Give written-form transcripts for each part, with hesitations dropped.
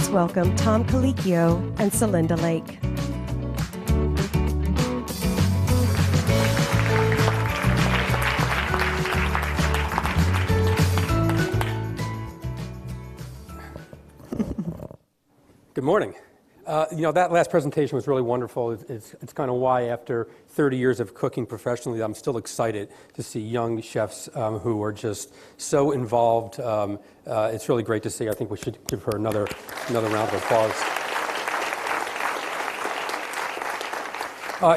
Please welcome Tom Colicchio and Celinda Lake. Good morning. That last presentation was really wonderful. It's kind of why, after 30 years of cooking professionally, I'm still excited to see young chefs who are just so involved. It's really great to see. I think we should give her another round of applause.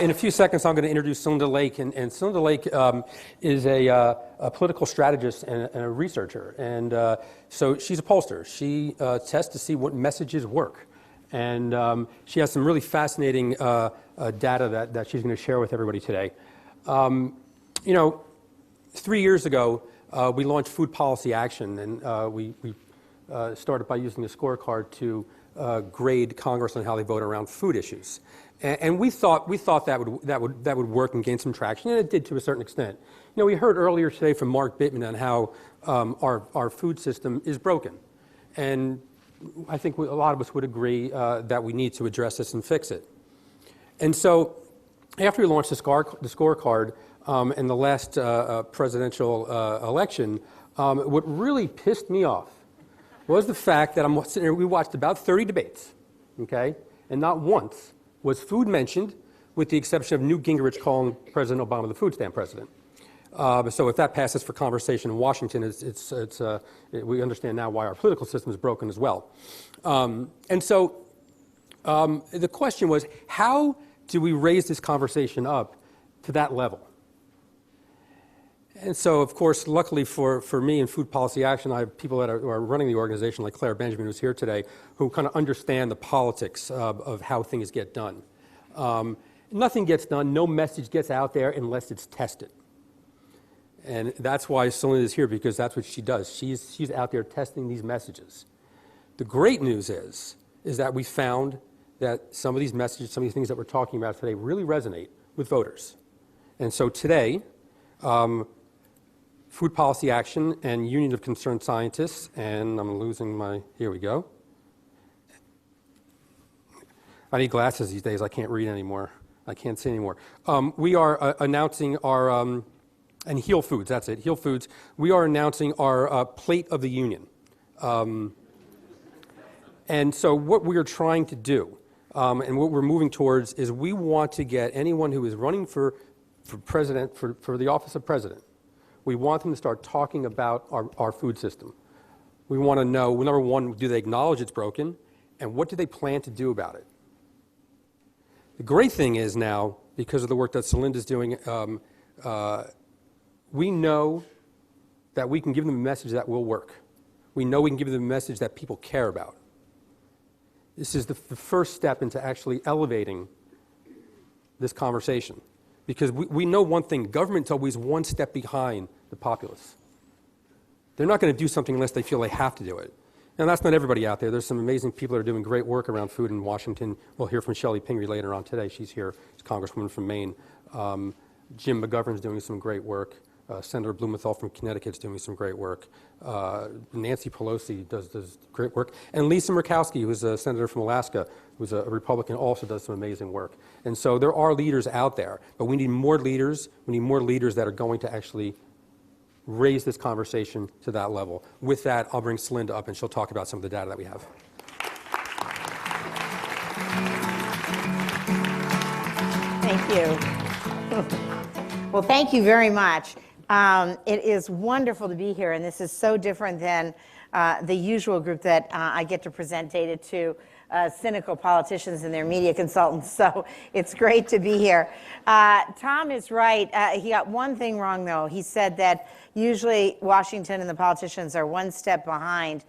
In a few seconds, I'm going to introduce Celinda Lake, and Celinda Lake is a political strategist and a researcher, and so she's a pollster. She tests to see what messages work. And she has some really fascinating data that she's going to share with everybody today. 3 years ago, we launched Food Policy Action, and we started by using a scorecard to grade Congress on how they vote around food issues. And we thought that would work and gain some traction, and it did to a certain extent. We heard earlier today from Mark Bittman on how our food system is broken, and I think a lot of us would agree that we need to address this and fix it. And so after we launched the scorecard in the last presidential election, what really pissed me off was the fact that I'm sitting here, we watched about 30 debates, okay, and not once was food mentioned, with the exception of Newt Gingrich calling President Obama the food stamp president. So if that passes for conversation in Washington, we understand now why our political system is broken as well. And so the question was, how do we raise this conversation up to that level? And so, of course, luckily for me in Food Policy Action, I have people who are running the organization, like Claire Benjamin, who's here today, who kind of understand the politics of how things get done. Nothing gets done, no message gets out there unless it's tested. And that's why Celinda is here, because that's what she does. She's out there testing these messages. The great news is that we found that some of these messages, some of these things that we're talking about today really resonate with voters. And so today, Food Policy Action and Union of Concerned Scientists, and I'm losing here we go. I need glasses these days. I can't read anymore. I can't see anymore. We are announcing our... And Heal Foods, that's it, Heal Foods. We are announcing our Plate of the Union. And so what we are trying to do, and what we're moving towards, is we want to get anyone who is running for president, for the office of president, we want them to start talking about our food system. We want to know, number one, do they acknowledge it's broken, and what do they plan to do about it? The great thing is now, because of the work that Celinda's doing, we know that we can give them a message that will work. We know we can give them a message that people care about. This is the first step into actually elevating this conversation. Because we know one thing, government's always one step behind the populace. They're not going to do something unless they feel they have to do it. And that's not everybody out there. There's some amazing people that are doing great work around food in Washington. We'll hear from Shelley Pingree later on today. She's here, she's Congresswoman from Maine. Jim McGovern's doing some great work. Senator Blumenthal from Connecticut is doing some great work. Nancy Pelosi does great work. And Lisa Murkowski, who's a senator from Alaska, who's a Republican, also does some amazing work. And so there are leaders out there, but we need more leaders. We need more leaders that are going to actually raise this conversation to that level. With that, I'll bring Celinda up, and she'll talk about some of the data that we have. Thank you. Well, thank you very much. It is wonderful to be here, and this is so different than the usual group that I get to present data to, cynical politicians and their media consultants, so it's great to be here. Tom is right. He got one thing wrong, though. He said that usually Washington and the politicians are one step behind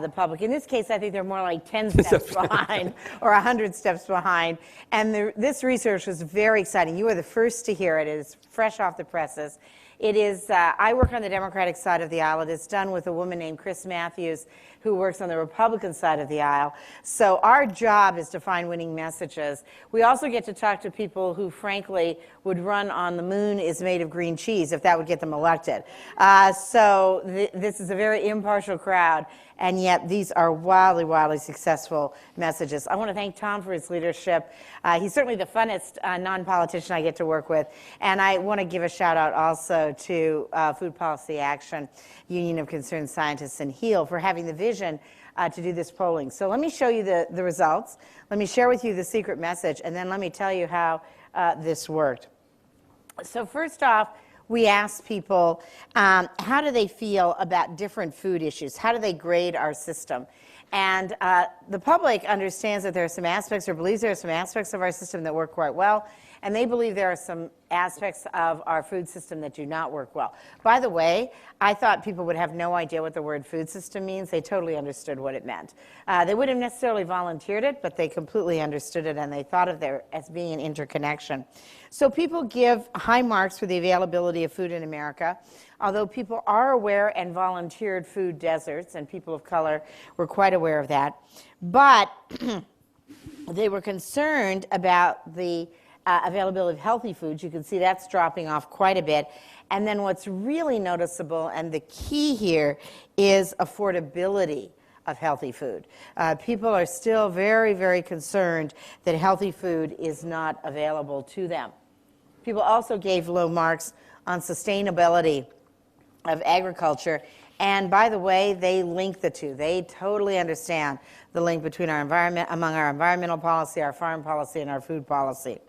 the public. In this case, I think they're more like 10 steps behind or 100 steps behind. And this research was very exciting. You were the first to hear it. It is fresh off the presses. It is, I work on the Democratic side of the aisle. It is done with a woman named Chris Matthews, who works on the Republican side of the aisle. So our job is to find winning messages. We also get to talk to people who, frankly, would run on the moon is made of green cheese if that would get them elected. So this is a very impartial crowd, and yet these are wildly, wildly successful messages. I want to thank Tom for his leadership. He's certainly the funnest non-politician I get to work with. And I want to give a shout out also to Food Policy Action, Union of Concerned Scientists, and HEAL for having the vision to do this polling. So let me show you the results. Let me share with you the secret message, and then let me tell you how this worked. So first off, we asked people, how do they feel about different food issues? How do they grade our system? And the public understands that there are some aspects, or believes there are some aspects of our system that work quite well, and they believe there are some aspects of our food system that do not work well. By the way, I thought people would have no idea what the word food system means. They totally understood what it meant. They wouldn't have necessarily volunteered it, but they completely understood it, and they thought of there as being an interconnection. So people give high marks for the availability of food in America, although people are aware and volunteered food deserts, and people of color were quite aware of that. But they were concerned about the availability of healthy foods. You can see that's dropping off quite a bit. And then what's really noticeable, and the key here, is affordability of healthy food. People are still very, very concerned that healthy food is not available to them. People also gave low marks on sustainability of agriculture. And by the way, they link the two. They totally understand the link between our environment, among our environmental policy, our farm policy, and our food policy.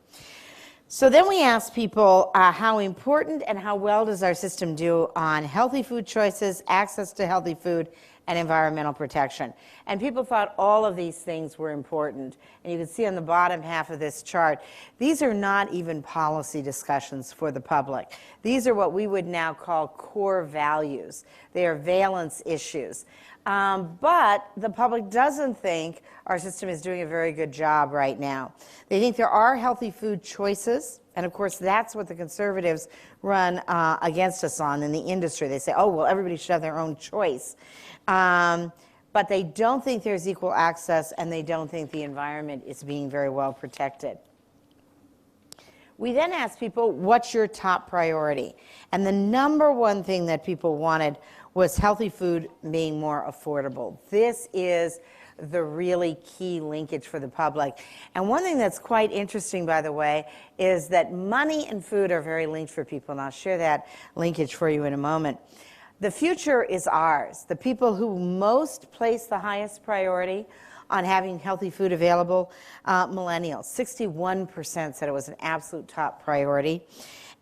So then we asked people how important and how well does our system do on healthy food choices, access to healthy food, and environmental protection. And people thought all of these things were important. And you can see on the bottom half of this chart, these are not even policy discussions for the public. These are what we would now call core values. They are valence issues. But the public doesn't think our system is doing a very good job right now. They think there are healthy food choices, and of course that's what the conservatives run against us on in the industry. They say, oh, well, everybody should have their own choice. But they don't think there's equal access, and they don't think the environment is being very well protected. We then asked people, what's your top priority? And the number one thing that people wanted was healthy food being more affordable. This is the really key linkage for the public. And one thing that's quite interesting, by the way, is that money and food are very linked for people, and I'll share that linkage for you in a moment. The future is ours. The people who most place the highest priority on having healthy food available, millennials. 61% said it was an absolute top priority.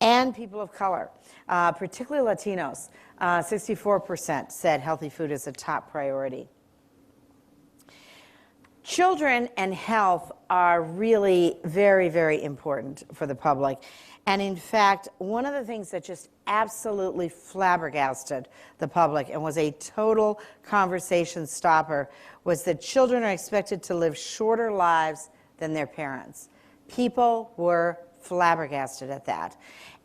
And people of color, particularly Latinos, 64% said healthy food is a top priority. Children and health are really very, very important for the public. And in fact, one of the things that just absolutely flabbergasted the public and was a total conversation stopper was that children are expected to live shorter lives than their parents. People were flabbergasted at that.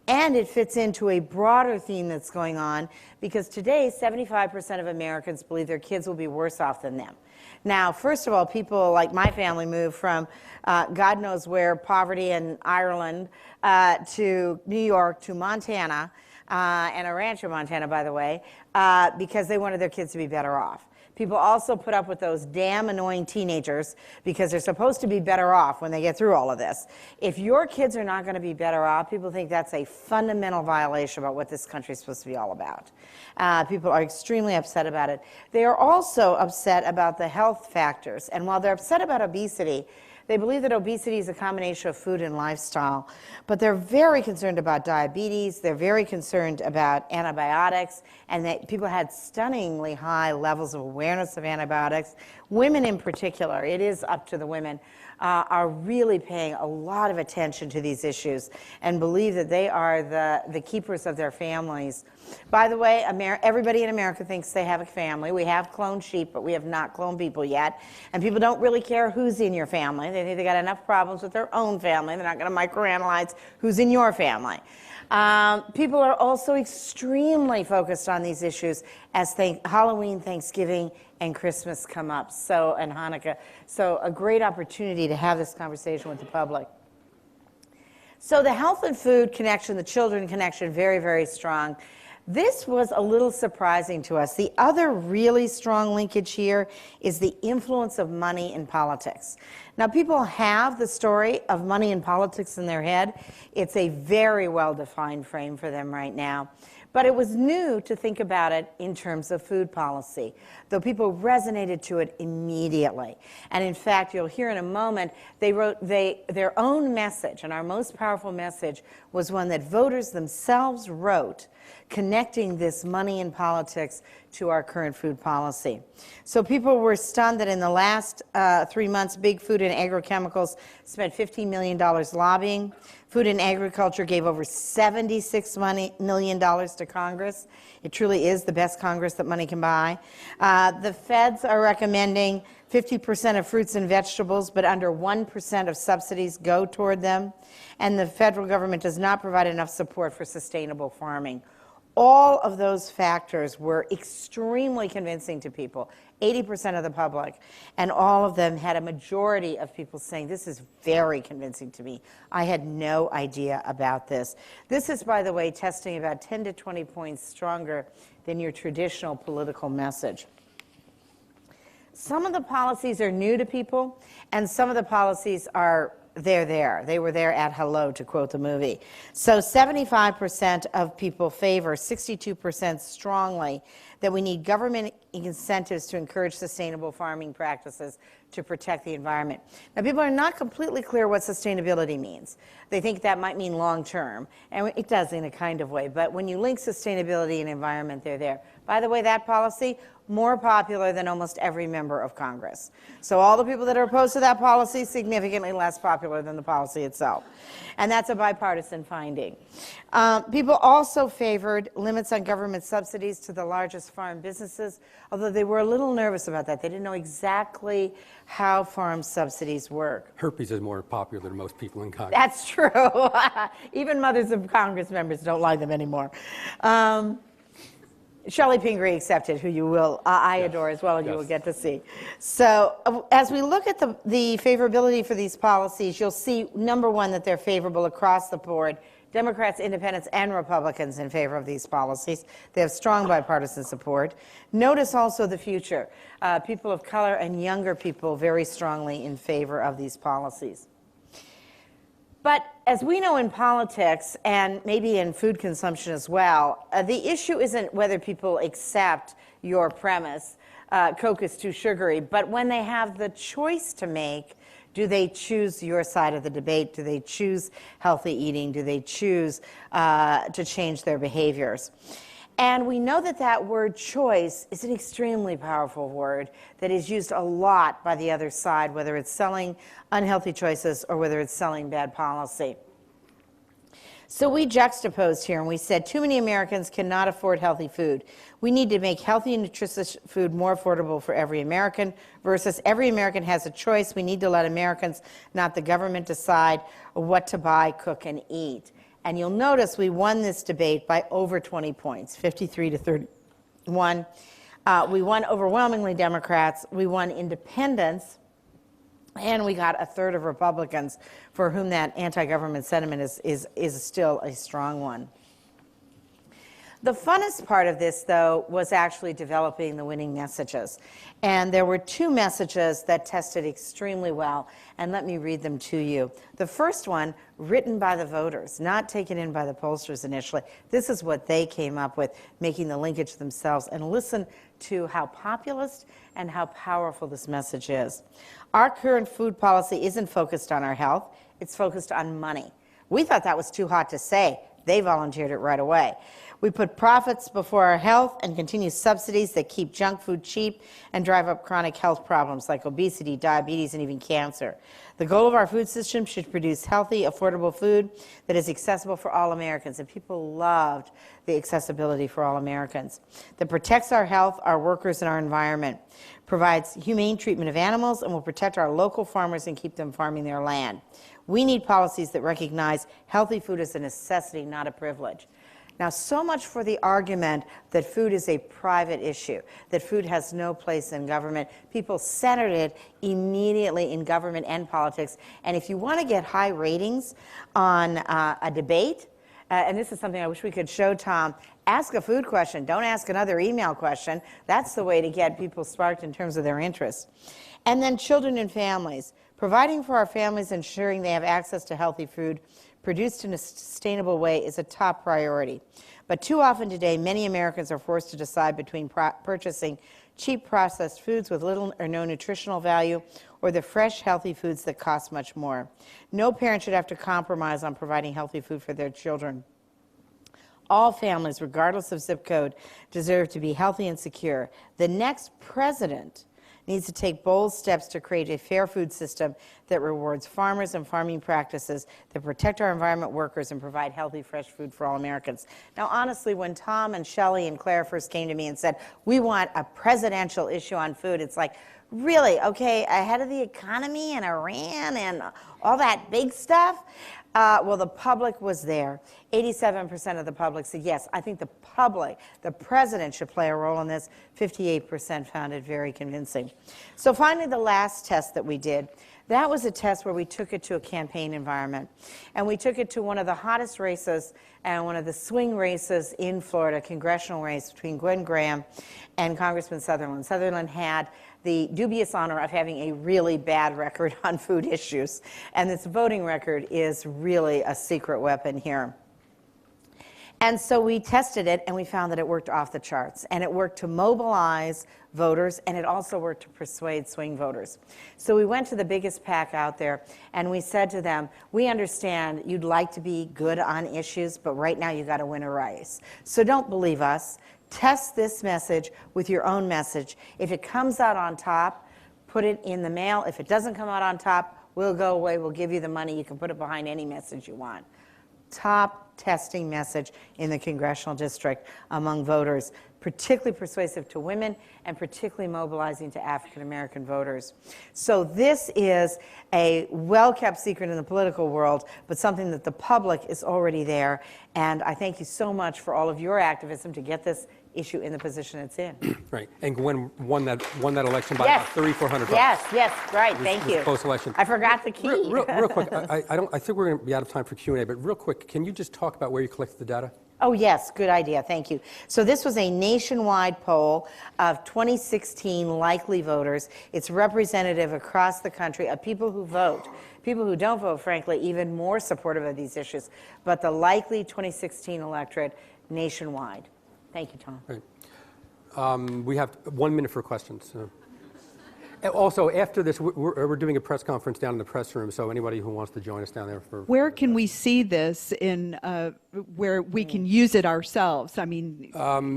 And it fits into a broader theme that's going on because today 75% of Americans believe their kids will be worse off than them. Now, first of all, people like my family moved from God knows where, poverty in Ireland, to New York, to Montana, and a ranch in Montana, by the way, because they wanted their kids to be better off. People also put up with those damn annoying teenagers because they're supposed to be better off when they get through all of this. If your kids are not going to be better off, people think that's a fundamental violation about what this country is supposed to be all about. People are extremely upset about it. They are also upset about the health factors. And while they're upset about obesity, they believe that obesity is a combination of food and lifestyle, but they're very concerned about diabetes, they're very concerned about antibiotics, and that people had stunningly high levels of awareness of antibiotics, Women in particular, it is up to the women, are really paying a lot of attention to these issues and believe that they are the keepers of their families. By the way, everybody in America thinks they have a family. We have cloned sheep, but we have not cloned people yet. And people don't really care who's in your family. They think they got enough problems with their own family. They're not going to microanalyze who's in your family. People are also extremely focused on these issues as Halloween, Thanksgiving, and Christmas come up, and Hanukkah. So a great opportunity to have this conversation with the public. So the health and food connection, the children connection, very, very strong. This was a little surprising to us. The other really strong linkage here is the influence of money in politics. Now, people have the story of money in politics in their head. It's a very well-defined frame for them right now. But it was new to think about it in terms of food policy, though people resonated to it immediately. And in fact, you'll hear in a moment, they wrote their own message, and our most powerful message was one that voters themselves wrote, connecting this money in politics to our current food policy. So people were stunned that in the last 3 months, big food and agrochemicals spent $15 million lobbying. Food and Agriculture gave over $76 million to Congress. It truly is the best Congress that money can buy. The feds are recommending 50% of fruits and vegetables, but under 1% of subsidies go toward them. And the federal government does not provide enough support for sustainable farming. All of those factors were extremely convincing to people, 80% of the public, and all of them had a majority of people saying, this is very convincing to me. I had no idea about this. This is, by the way, testing about 10 to 20 points stronger than your traditional political message. Some of the policies are new to people, and some of the policies are they're there. They were there at hello, to quote the movie. So 75% of people favor, 62% strongly, that we need government incentives to encourage sustainable farming practices to protect the environment. Now, people are not completely clear what sustainability means. They think that might mean long-term, and it does in a kind of way, but when you link sustainability and environment, they're there. By the way, that policy, more popular than almost every member of Congress. So all the people that are opposed to that policy, significantly less popular than the policy itself. And that's a bipartisan finding. People also favored limits on government subsidies to the largest farm businesses, although they were a little nervous about that. They didn't know exactly how farm subsidies work. Herpes is more popular than most people in Congress. That's true. Even mothers of Congress members don't like them anymore. Shelley Pingree accepted, who you will, I adore as well, and you will get to see. So as we look at the favorability for these policies, you'll see, number one, that they're favorable across the board. Democrats, independents, and Republicans in favor of these policies. They have strong bipartisan support. Notice also the future. People of color and younger people very strongly in favor of these policies. But as we know in politics, and maybe in food consumption as well, the issue isn't whether people accept your premise, Coke is too sugary, but when they have the choice to make, do they choose your side of the debate? Do they choose healthy eating? Do they choose to change their behaviors? And we know that that word choice is an extremely powerful word that is used a lot by the other side, whether it's selling unhealthy choices or whether it's selling bad policy. So we juxtaposed here and we said too many Americans cannot afford healthy food. We need to make healthy and nutritious food more affordable for every American versus every American has a choice. We need to let Americans, not the government, decide what to buy, cook, and eat. And you'll notice we won this debate by over 20 points, 53 to 31. We won overwhelmingly Democrats. We won independents. And we got a third of Republicans for whom that anti-government sentiment is still a strong one. The funnest part of this, though, was actually developing the winning messages. And there were two messages that tested extremely well, and let me read them to you. The first one, written by the voters, not taken in by the pollsters initially. This is what they came up with, making the linkage themselves. And listen to how populist and how powerful this message is. Our current food policy isn't focused on our health, it's focused on money. We thought that was too hot to say. They volunteered it right away. We put profits before our health and continue subsidies that keep junk food cheap and drive up chronic health problems like obesity, diabetes, and even cancer. The goal of our food system should produce healthy, affordable food that is accessible for all Americans, and people loved the accessibility for all Americans, that protects our health, our workers, and our environment, provides humane treatment of animals, and will protect our local farmers and keep them farming their land. We need policies that recognize healthy food as a necessity, not a privilege. Now, so much for the argument that food is a private issue, that food has no place in government. People centered it immediately in government and politics. And if you want to get high ratings on a debate, and this is something I wish we could show Tom, ask a food question. Don't ask another email question. That's the way to get people sparked in terms of their interests. And then children and families. Providing for our families, ensuring they have access to healthy food produced in a sustainable way is a top priority. But too often today, many Americans are forced to decide between purchasing cheap processed foods with little or no nutritional value or the fresh, healthy foods that cost much more. No parent should have to compromise on providing healthy food for their children. All families, regardless of zip code, deserve to be healthy and secure. The next president needs to take bold steps to create a fair food system that rewards farmers and farming practices that protect our environment, workers, and provide healthy, fresh food for all Americans. Now, honestly, when Tom and Shelley and Claire first came to me and said, we want a presidential issue on food, it's like, really? Okay, ahead of the economy and Iran and all that big stuff? Well, the public was there. 87% of the public said, yes, I think the public, the president should play a role in this. 58% found it very convincing. So finally, the last test that we did, that was a test where we took it to a campaign environment. And we took it to one of the hottest races and one of the swing races in Florida, a congressional race between Gwen Graham and Congressman Sutherland. Sutherland had the dubious honor of having a really bad record on food issues. And this voting record is really a secret weapon here. And so we tested it, and we found that it worked off the charts. And it worked to mobilize voters, and it also worked to persuade swing voters. So we went to the biggest PAC out there, and we said to them, we understand you'd like to be good on issues, but right now you got to win a race. So don't believe us. Test this message with your own message. If it comes out on top, put it in the mail. If it doesn't come out on top, we'll go away. We'll give you the money. You can put it behind any message you want. Top testing message in the congressional district among voters, particularly persuasive to women and particularly mobilizing to African American voters. So this is a well-kept secret in the political world, but something that the public is already there. And I thank you so much for all of your activism to get this issue in the position it's in. Right, and Gwen won that election by Yes. about 3,400 votes. Yes, right, thank you. Close election. I forgot the key. Real quick, I think we're going to be out of time for Q&A, but real quick, can you just talk about where you collected the data? Oh, yes, good idea, thank you. So this was a nationwide poll of 2016 likely voters. It's representative across the country of people who vote. People who don't vote, frankly, even more supportive of these issues, but the likely 2016 electorate nationwide. Thank you, Tom. Right. We have 1 minute for questions. Also, after this, we're doing a press conference down in the press room, so anybody who wants to join us down there for... Where can we see this in where we can use it ourselves? I mean,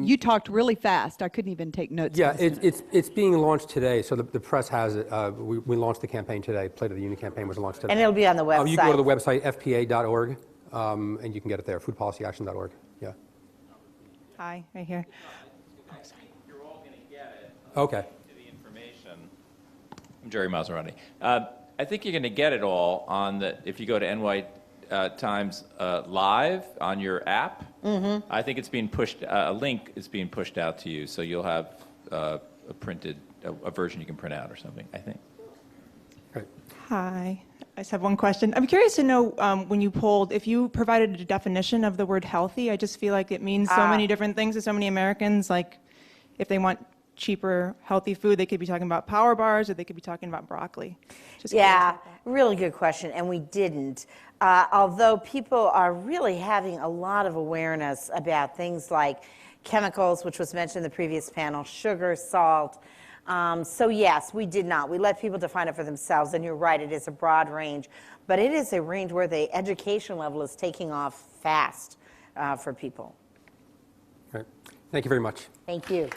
you talked really fast. I couldn't even take notes. Yeah, it's being launched today, so the press has it. We launched the campaign today. Plate of the Union campaign was launched today. And it'll be on the website. You can go to the website, fpa.org, and you can get it there, foodpolicyaction.org. Yeah. Hi, right here. You're all going to get it. Okay. To the information. I'm Jerry Maserati. I think you're going to get it all on the, if you go to NY Times Live on your app. Mm-hmm. I think it's being pushed, a link is being pushed out to you, so you'll have a printed, a version you can print out or something, I think. Great. Hi. I just have one question. I'm curious to know when you polled, if you provided a definition of the word healthy. I just feel like it means so many different things to so many Americans. Like if they want cheaper, healthy food, they could be talking about Power Bars or they could be talking about broccoli. Just yeah, really good question, and we didn't. Although people are really having a lot of awareness about things like chemicals, which was mentioned in the previous panel, sugar, salt. So yes, we did not. We let people define it for themselves, and you're right, it is a broad range. But it is a range where the education level is taking off fast for people. Right. Thank you very much. Thank you.